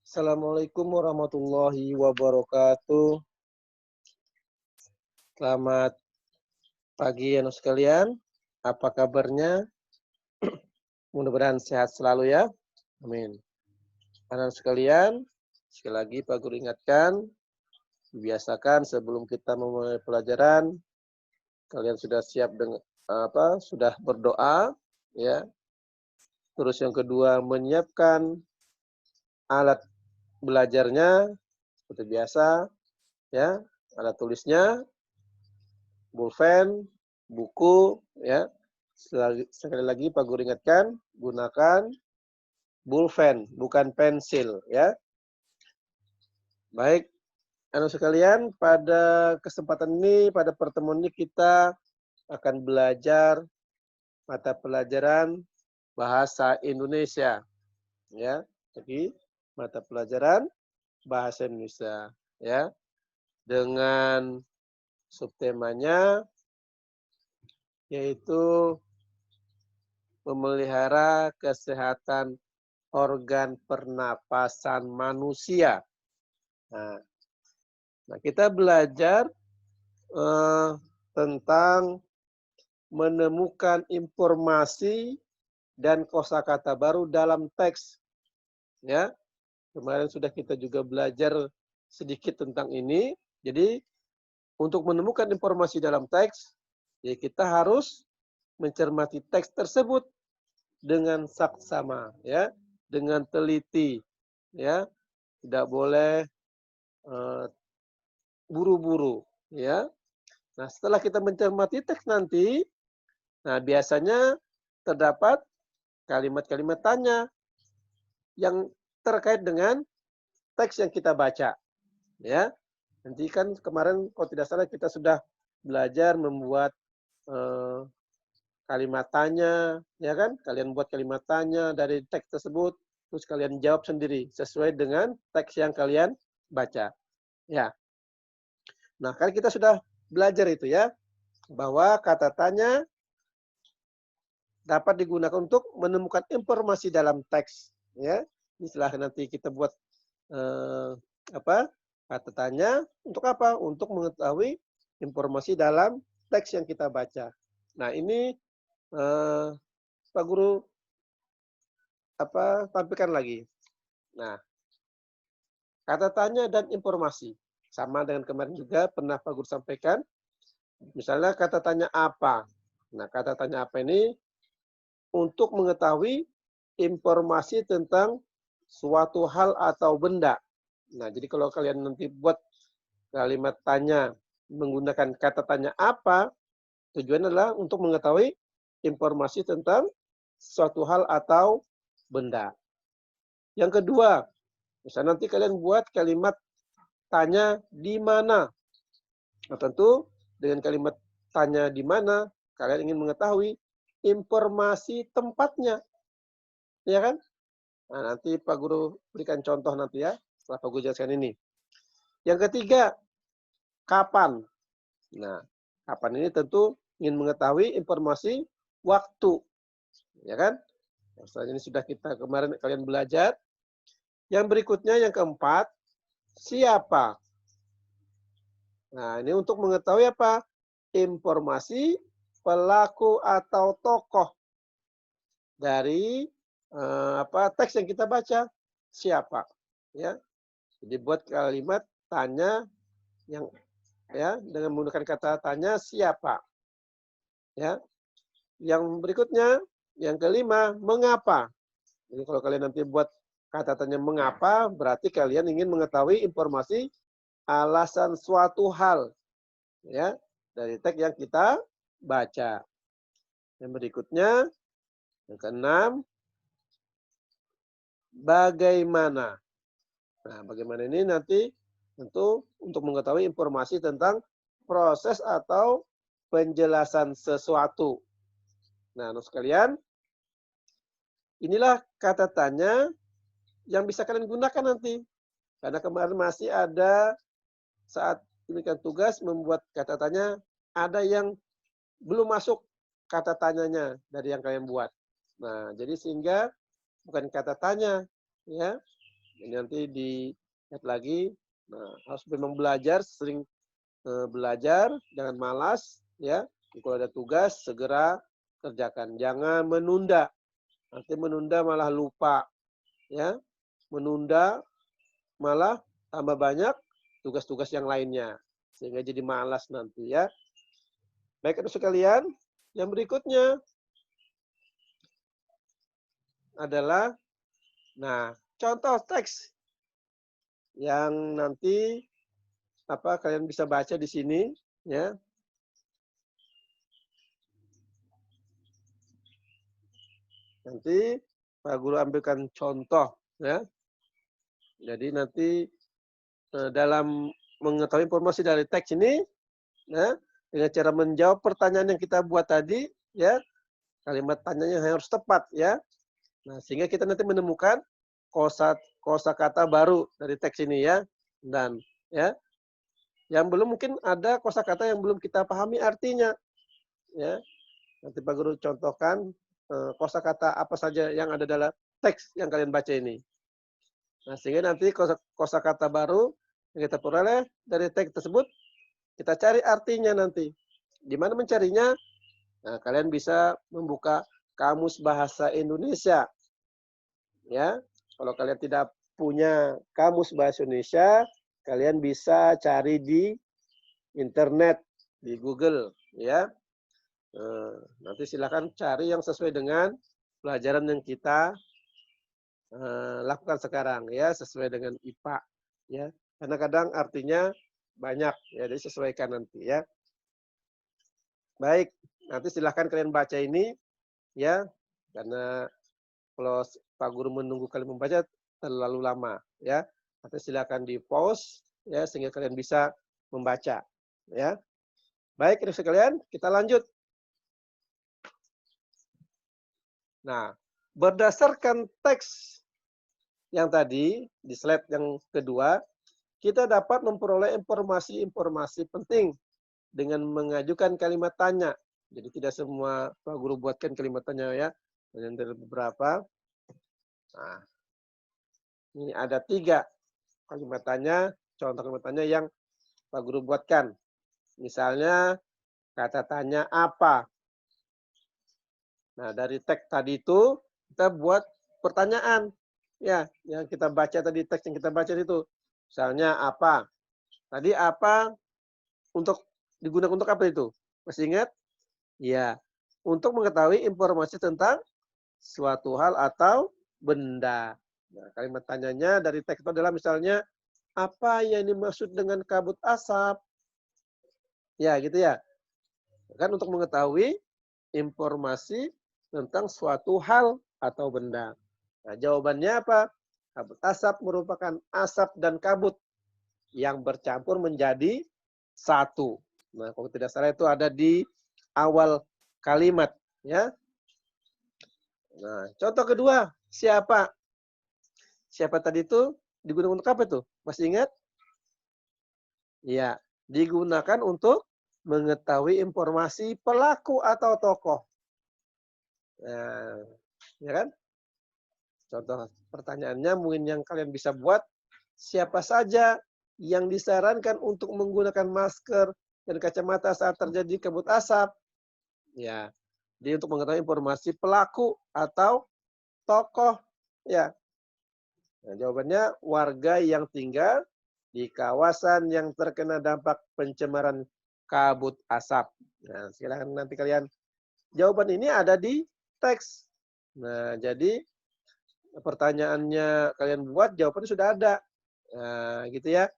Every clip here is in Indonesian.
Assalamualaikum warahmatullahi wabarakatuh. Selamat pagi anak sekalian. Apa kabarnya? Mudah-mudahan sehat selalu ya. Amin. Anak sekalian, sekali lagi Pak Guru ingatkan, biasakan sebelum kita memulai pelajaran, kalian sudah siap dengan sudah berdoa ya. Terus yang kedua menyiapkan alat belajarnya seperti biasa ya, alat tulisnya, pulpen, buku, ya. Sekali lagi Pak Guru ingatkan, gunakan pulpen, bukan pensil, ya. Baik, anak sekalian, pada kesempatan ini, pada pertemuan ini kita akan belajar mata pelajaran bahasa Indonesia, ya. Jadi mata pelajaran bahasa Indonesia, ya. Dengan subtemanya yaitu memelihara kesehatan organ pernapasan manusia. Nah, kita belajar tentang menemukan informasi dan kosakata baru dalam teks. Ya, kemarin sudah kita juga belajar sedikit tentang ini. Jadi, untuk menemukan informasi dalam teks, ya kita harus mencermati teks tersebut dengan saksama, ya, dengan teliti, ya, tidak boleh buru-buru, ya. Nah, setelah kita mencermati teks nanti, nah biasanya terdapat kalimat-kalimat tanya yang terkait dengan teks yang kita baca, ya. Nanti kan kemarin kalau tidak salah kita sudah belajar membuat kalimat tanya, ya kan? Kalian buat kalimat tanya dari teks tersebut, terus kalian jawab sendiri sesuai dengan teks yang kalian baca. Ya. Nah, kan kita sudah belajar itu ya, bahwa kata tanya dapat digunakan untuk menemukan informasi dalam teks. Ya, ini setelah nanti kita buat kata tanya untuk apa? Untuk mengetahui informasi dalam teks yang kita baca. Nah, ini Pak Guru tampilkan lagi. Nah, kata tanya dan informasi sama dengan kemarin juga pernah Pak Guru sampaikan. Misalnya kata tanya apa. Nah, kata tanya apa ini untuk mengetahui informasi tentang suatu hal atau benda. Nah, jadi kalau kalian nanti buat kalimat tanya menggunakan kata tanya apa, tujuannya adalah untuk mengetahui informasi tentang suatu hal atau benda. Yang kedua, misalnya nanti kalian buat kalimat tanya di mana. Nah, tentu dengan kalimat tanya di mana, kalian ingin mengetahui informasi tempatnya. Ya kan? Nah, nanti Pak Guru berikan contoh nanti ya, setelah Pak Guru jelaskan ini. Yang ketiga, kapan. Nah, kapan ini tentu ingin mengetahui informasi waktu. Ya kan? Setelah ini sudah kita kemarin kalian belajar. Yang berikutnya, yang keempat, siapa. Nah, ini untuk mengetahui apa? Informasi pelaku atau tokoh dari teks yang kita baca. Siapa. Ya. Jadi buat kalimat tanya yang ya dengan menggunakan kata tanya siapa. Ya. Yang berikutnya, yang kelima, mengapa. Jadi kalau kalian nanti buat kata tanya mengapa, berarti kalian ingin mengetahui informasi alasan suatu hal ya dari teks yang kita baca. Yang berikutnya, yang keenam, bagaimana. Nah, bagaimana ini nanti tentu untuk mengetahui informasi tentang proses atau penjelasan sesuatu. Nah, anak sekalian, inilah kata tanya yang bisa kalian gunakan nanti. Karena kemarin masih ada saat diberikan tugas membuat kata tanya, ada yang belum masuk kata tanyanya dari yang kalian buat. Nah, jadi sehingga bukan kata tanya, ya, Ini nanti dilihat lagi. Nah, harus memang belajar, sering belajar, jangan malas, ya. Kalau ada tugas segera kerjakan, jangan menunda. Nanti menunda malah lupa, ya. Menunda malah tambah banyak tugas-tugas yang lainnya, sehingga jadi malas nanti, ya. Baik, adik sekalian, yang berikutnya adalah, nah, contoh teks yang nanti kalian bisa baca di sini, ya. Nanti Pak Guru ambilkan contoh, ya. Jadi nanti dalam mengetahui informasi dari teks ini, ya, dengan cara menjawab pertanyaan yang kita buat tadi, ya, kalimat tanyanya harus tepat, ya. Nah, sehingga kita nanti menemukan kosakata baru dari teks ini, ya. Dan, ya, yang belum mungkin ada kosakata yang belum kita pahami artinya, ya. Nanti Pak Guru contohkan kosakata apa saja yang ada dalam teks yang kalian baca ini. Nah, sehingga nanti kosakata baru yang kita peroleh dari teks tersebut, kita cari artinya nanti. Di mana mencarinya? Nah, kalian bisa membuka Kamus Bahasa Indonesia. Ya, kalau kalian tidak punya Kamus Bahasa Indonesia, kalian bisa cari di internet, di Google, ya. Nanti silakan cari yang sesuai dengan pelajaran yang kita lakukan sekarang, ya, sesuai dengan IPA, ya. Karena kadang artinya banyak, ya, jadi sesuaikan nanti, ya. Baik, nanti silakan kalian baca ini, ya, karena kalau Pak Guru menunggu kalian membaca terlalu lama, ya. Nanti silakan di pause, ya, sehingga kalian bisa membaca, ya. Baik, adik sekalian, kita lanjut. Nah, berdasarkan teks yang tadi di slide yang kedua, kita dapat memperoleh informasi-informasi penting dengan mengajukan kalimat tanya. Jadi tidak semua Pak Guru buatkan kalimat tanya, ya, hanya dari beberapa. Nah, ini ada 3 kalimat tanya, contoh kalimat tanya yang Pak Guru buatkan. Misalnya kata tanya apa. Nah, dari teks tadi itu kita buat pertanyaan. Ya, yang kita baca tadi, teks yang kita baca itu. Misalnya apa? Tadi apa untuk digunakan untuk apa itu? Masih ingat? Ya, untuk mengetahui informasi tentang suatu hal atau benda. Nah, kalimat tanyanya dari teks itu adalah misalnya, apa yang dimaksud dengan kabut asap? Ya, gitu ya. Kan untuk mengetahui informasi tentang suatu hal atau benda. Nah, jawabannya apa? Kabut asap merupakan asap dan kabut yang bercampur menjadi satu. Nah, kalau tidak salah itu ada di awal kalimat, ya. Nah, contoh kedua, siapa? Siapa tadi itu digunakan untuk apa tuh? Masih ingat? Ya, digunakan untuk mengetahui informasi pelaku atau tokoh. Nah, ya kan? Contoh pertanyaannya mungkin yang kalian bisa buat, siapa saja yang disarankan untuk menggunakan masker dan kacamata saat terjadi kabut asap? Ya, jadi untuk mengetahui informasi pelaku atau tokoh, ya. Nah, jawabannya warga yang tinggal di kawasan yang terkena dampak pencemaran kabut asap. Nah, silakan nanti kalian, jawaban ini ada di teks. Nah, jadi pertanyaannya kalian buat, jawabannya sudah ada. Nah, gitu ya.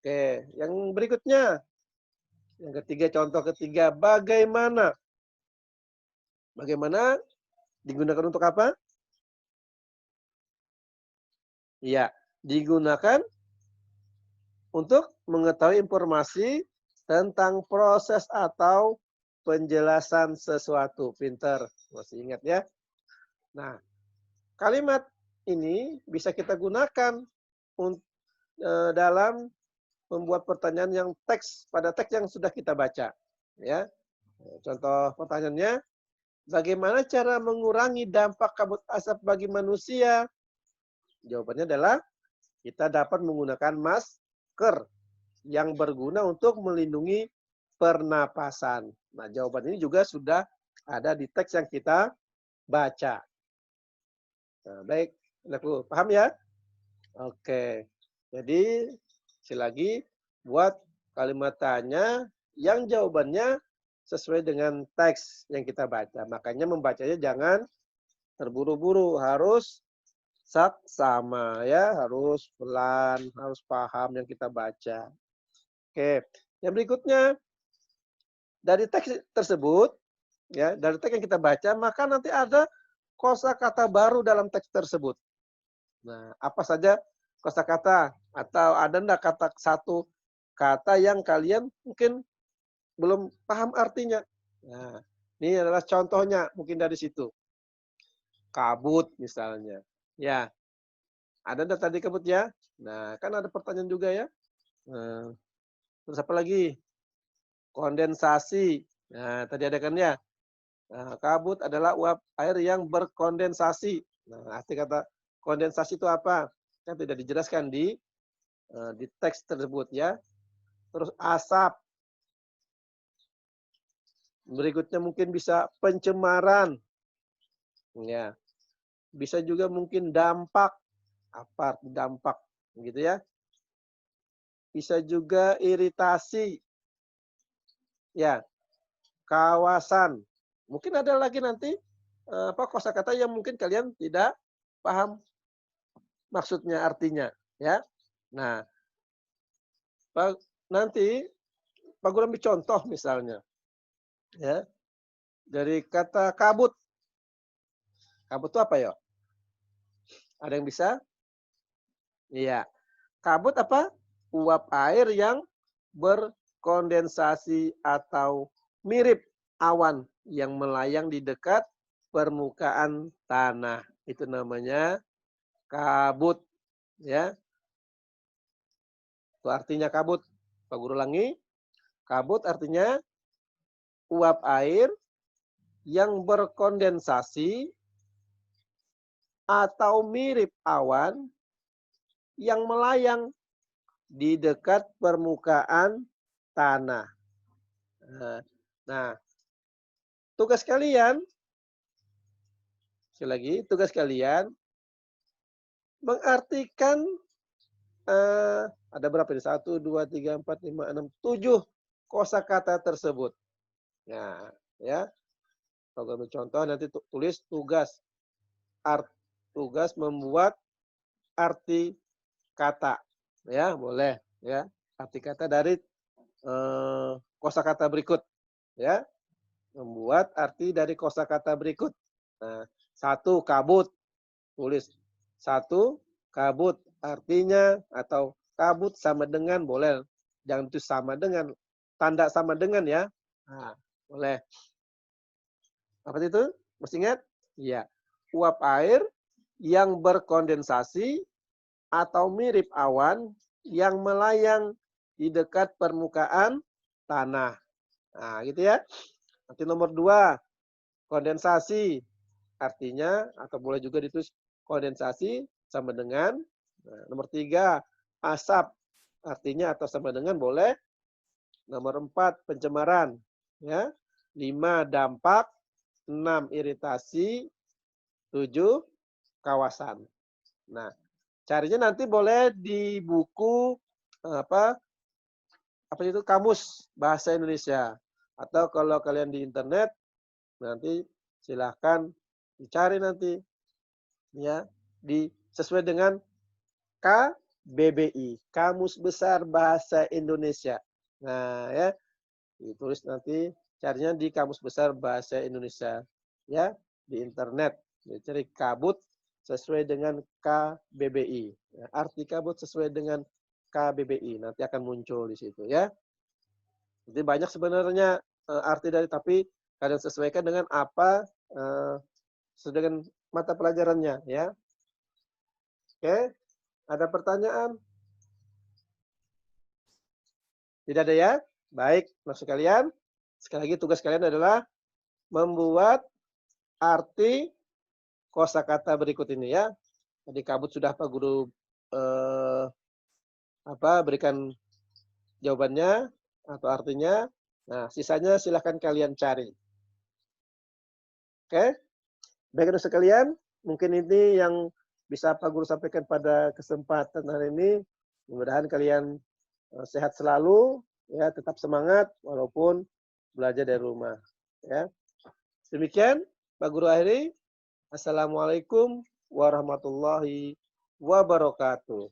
Oke, yang berikutnya. Yang ketiga, contoh ketiga, bagaimana? Bagaimana digunakan untuk apa? Iya, digunakan untuk mengetahui informasi tentang proses atau penjelasan sesuatu. Pinter, masih ingat ya? Nah, kalimat ini bisa kita gunakan dalam membuat pertanyaan yang pada teks yang sudah kita baca. Ya, contoh pertanyaannya, bagaimana cara mengurangi dampak kabut asap bagi manusia? Jawabannya adalah kita dapat menggunakan masker yang berguna untuk melindungi pernapasan. Nah, jawaban ini juga sudah ada di teks yang kita baca. Nah, baik, anakku, paham ya? Oke. Jadi, sekali lagi buat kalimat tanya yang jawabannya sesuai dengan teks yang kita baca. Makanya membacanya jangan terburu-buru, harus saksama ya, harus pelan, harus paham yang kita baca. Oke, yang berikutnya dari teks tersebut ya, dari teks yang kita baca, maka nanti ada kosakata baru dalam teks tersebut. Nah, apa saja kosakata atau ada enggak satu kata yang kalian mungkin belum paham artinya? Nah, ini adalah contohnya mungkin dari situ. Kabut misalnya. Ya, ada enggak tadi kabut ya? Nah, kan ada pertanyaan juga ya. Nah, terus apa lagi? Kondensasi. Nah, tadi ada kan ya? Nah, kabut adalah uap air yang berkondensasi. Nah, arti kata kondensasi itu apa? Kan tidak dijelaskan di teks tersebut ya. Terus asap. Berikutnya mungkin bisa pencemaran. Ya. Bisa juga mungkin dampak. Apa arti dampak? Gitu ya. Bisa juga iritasi. Ya, kawasan. Mungkin ada lagi nanti kosakata yang mungkin kalian tidak paham maksudnya, artinya, ya. Nah, nanti Pak Guru ambil contoh misalnya, ya, dari kata kabut. Kabut itu apa ya? Ada yang bisa? Iya. Kabut apa? Uap air yang berkondensasi atau mirip awan yang melayang di dekat permukaan tanah. Itu namanya kabut, ya. Itu artinya kabut. Pak Guru ulangi. Kabut artinya uap air yang berkondensasi atau mirip awan yang melayang di dekat permukaan tanah. Nah, tugas kalian, sekali lagi, tugas kalian mengartikan ada berapa ini? 1, 2, 3, 4, 5, 6, 7 kosakata tersebut. Nah, ya. Kalau contoh nanti tulis tugas. Tugas membuat arti kata. Ya, boleh ya. Arti kata dari kosakata berikut, ya. Membuat arti dari kosakata berikut. Nah, 1 kabut. Tulis 1 kabut. Artinya atau kabut sama dengan, boleh. Jangan itu sama dengan, tanda sama dengan ya. Nah, boleh. Apa itu? Masih ingat? Iya. Uap air yang berkondensasi atau mirip awan yang melayang di dekat permukaan tanah. Nah, gitu ya. Nanti nomor 2, kondensasi. Artinya, atau boleh juga ditulis kondensasi sama dengan. Nah, nomor 3, asap. Artinya atau sama dengan, boleh. Nomor 4, pencemaran. Ya. 5, dampak. 6, iritasi. 7, kawasan. Nah, carinya nanti boleh di buku apa itu, kamus bahasa Indonesia, atau kalau kalian di internet nanti silahkan dicari nanti ya, sesuai dengan KBBI, Kamus Besar Bahasa Indonesia. Nah, ya, ditulis nanti carinya di Kamus Besar Bahasa Indonesia ya, di internet. Cari kabut sesuai dengan KBBI. Ya, arti kabut sesuai dengan KBBI nanti akan muncul di situ ya. Jadi banyak sebenarnya arti dari, tapi kalian sesuaikan dengan apa sesuai dengan mata pelajarannya ya. Oke, ada pertanyaan? Tidak ada ya? Baik, maksud kalian. Sekali lagi tugas kalian adalah membuat arti kosakata berikut ini ya. Tadi kabut sudah Pak Guru berikan jawabannya atau artinya. Nah, sisanya silahkan kalian cari. Oke? Baik Saudara sekalian, mungkin ini yang bisa Pak Guru sampaikan pada kesempatan hari ini. Mudah-mudahan kalian sehat selalu, ya, tetap semangat walaupun belajar dari rumah. Ya. Demikian Pak Guru akhiri. Assalamualaikum warahmatullahi wabarakatuh.